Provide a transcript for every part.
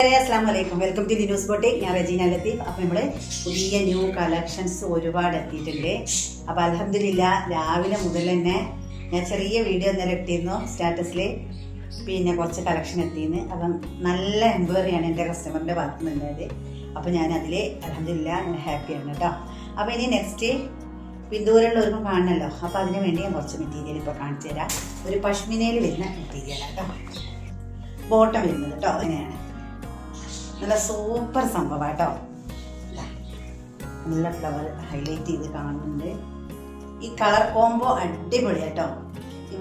Assalamualaikum. Welcome to the News Boutique. ഞാൻ റജീന ലത്തീഫ്. അപ്പോൾ നമ്മുടെ പുതിയ ന്യൂ കളക്ഷൻസ് ഒരുപാട് എത്തിയിട്ടുണ്ട്. അപ്പോൾ അൽഹംദുലില്ലാ രാവിലെ മുതൽ തന്നെ ഞാൻ ചെറിയ വീഡിയോ ഇന്നലെ ഇട്ടിരുന്നു സ്റ്റാറ്റസിൽ. പിന്നെ കുറച്ച് കളക്ഷൻ എത്തിയിരുന്നു. അപ്പം നല്ല എൻക്വയറിയാണ് എൻ്റെ കസ്റ്റമറിൻ്റെ ഭാഗത്തു നിന്നുണ്ടായത്. അപ്പോൾ ഞാൻ അതിൽ അൽഹംദുലില്ലാ ഞാൻ ഹാപ്പിയാണ് കേട്ടോ. അപ്പോൾ ഇനി നെക്സ്റ്റ് പിന്തുവരുള്ളവർക്കും കാണണമല്ലോ. അപ്പോൾ അതിന് വേണ്ടി ഞാൻ കുറച്ച് മെറ്റീരിയൽ ഇപ്പോൾ കാണിച്ചു തരാം. ഒരു പഷ്മിനയിൽ വരുന്ന മെറ്റീരിയലാണ് കേട്ടോ. ബോട്ടം വരുന്നത് കേട്ടോ. അങ്ങനെയാണ് നല്ല സൂപ്പർ സംഭവം കേട്ടോ. നല്ല ഫ്ലവർ ഹൈലൈറ്റ് ചെയ്ത് കാണുന്നുണ്ട്. ഈ കളർ കോംബോ അടിപൊളി കേട്ടോ. ഈ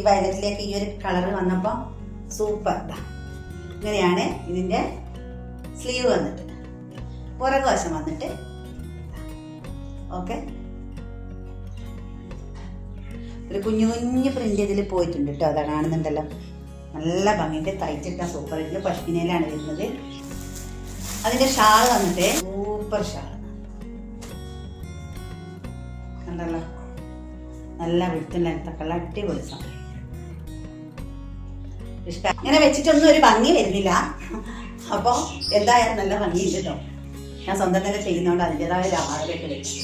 വയലറ്റിലേക്ക് ഈ ഒരു കളർ വന്നപ്പോൾ സൂപ്പർ. ഇങ്ങനെയാണ് ഇതിൻ്റെ സ്ലീവ് വന്നിട്ട്, പുറകു വശം വന്നിട്ട്. ഓക്കെ, ഒരു കുഞ്ഞു കുഞ്ഞു പ്രിന്റ് ഇതിൽ പോയിട്ടുണ്ട് കേട്ടോ. അതാ കാണുന്നുണ്ടല്ലോ, നല്ല ഭംഗിൻ്റെ തയ്ച്ചിട്ടാണ് സൂപ്പർ. ഇതിൽ പഷ്മിനയിലാണ് വരുന്നത്. അതിൻ്റെ ഷാൾ വന്നിട്ട് സൂപ്പർ ഷാൾ കണ്ടല്ലോ, നല്ല വിടുത്തും ലെങ്ത്തൊക്കെ ഉള്ള അടിപൊളി സാധനം. ഇഷ്ടം ഇങ്ങനെ വെച്ചിട്ടൊന്നും ഒരു ഭംഗി വരുന്നില്ല. അപ്പോൾ എന്തായാലും നല്ല ഭംഗിയുണ്ട് കേട്ടോ. ഞാൻ സ്വന്തം തന്നെ ചെയ്യുന്നതുകൊണ്ട് അതിൻ്റെതായ ലാഭമൊക്കെ വെച്ചു.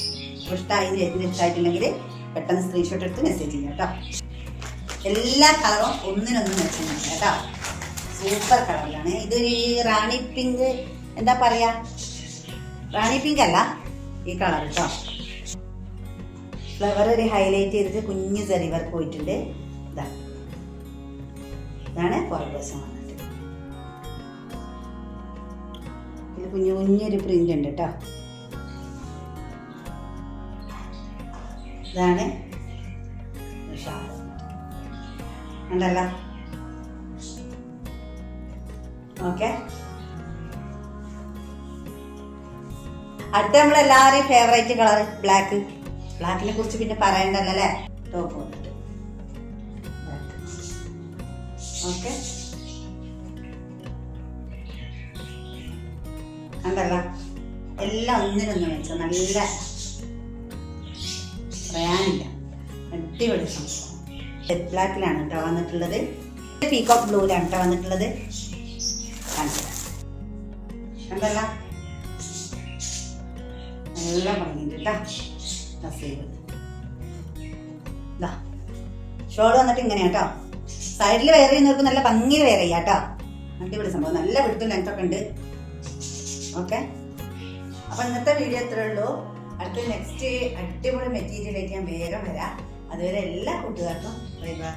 ഇഷ്ടമായിട്ടുണ്ടെങ്കിൽ പെട്ടെന്ന് സ്ക്രീൻഷോട്ട് എടുത്ത് മെസ്സേജ് ചെയ്യാം കേട്ടോ. എല്ലാ കളറും ഒന്നിനൊന്നും മെച്ചമാണ് കേട്ടോ. സൂപ്പർ കളറിലാണ്. ഇതൊരു റാണി പിങ്ക്, എന്താ പറയാ, റാണി പിങ്ക് അല്ല ഈ കളർ കേട്ടോ. ഫ്ലവർ ഒരു ഹൈലൈറ്റ് ചെയ്തിട്ട് കുഞ്ഞു ചെറിയ വർക്ക് പോയിട്ടുണ്ട്. ഇതാണ് പുറകുവശം വന്നിട്ട്. ഇത് കുഞ്ഞു കുഞ്ഞൊരു പ്രിന്റ് ഉണ്ട് കേട്ടോ. ഇതാണ് ഷാൾ ഉണ്ടല്ലോ. ഓക്കെ, അടുത്ത നമ്മളെല്ലാവരെയും ഫേവറേറ്റ് കളർ ബ്ലാക്ക്. ബ്ലാക്കിനെ കുറിച്ച് പിന്നെ പറയണ്ടല്ലോ അല്ലേ. ടോപ്പ് വന്നിട്ട് ഓക്കെ ഉണ്ടല്ലോ. എല്ലാം ഒന്നിനൊന്നും വെച്ചോ, നല്ല പറയാനില്ല, അടിപൊളി സംഭവം. ജെറ്റ് ബ്ലാക്കിലാണ് കേട്ടോ വന്നിട്ടുള്ളത്. പീകോക്ക് ബ്ലൂവിലാണ് കേട്ടോ വന്നിട്ടുള്ളത്. കണ്ടല്ല, നല്ല ഭംഗിയുണ്ട് കേട്ടോ. ഷോൾ വന്നിട്ട് ഇങ്ങനെയാ കേട്ടോ. സൈഡിൽ വെയർ ചെയ്യുന്നവർക്ക് നല്ല ഭംഗിയിൽ വെയർ ചെയ്യാം കേട്ടോ. അടിപൊളി സംഭവം, നല്ല വിടുത്തും ലെങ്ത്തൊക്കെ ഉണ്ട്. ഓക്കെ, അപ്പൊ ഇന്നത്തെ വീഡിയോ ഇത്രേ ഉള്ളൂ. അടുത്ത നെക്സ്റ്റ് അടിപൊളി മെറ്റീരിയലായിട്ട് ഞാൻ വേഗം വരാം. അതുവരെ എല്ലാ കൂട്ടുകാർക്കും ബൈ ബൈ.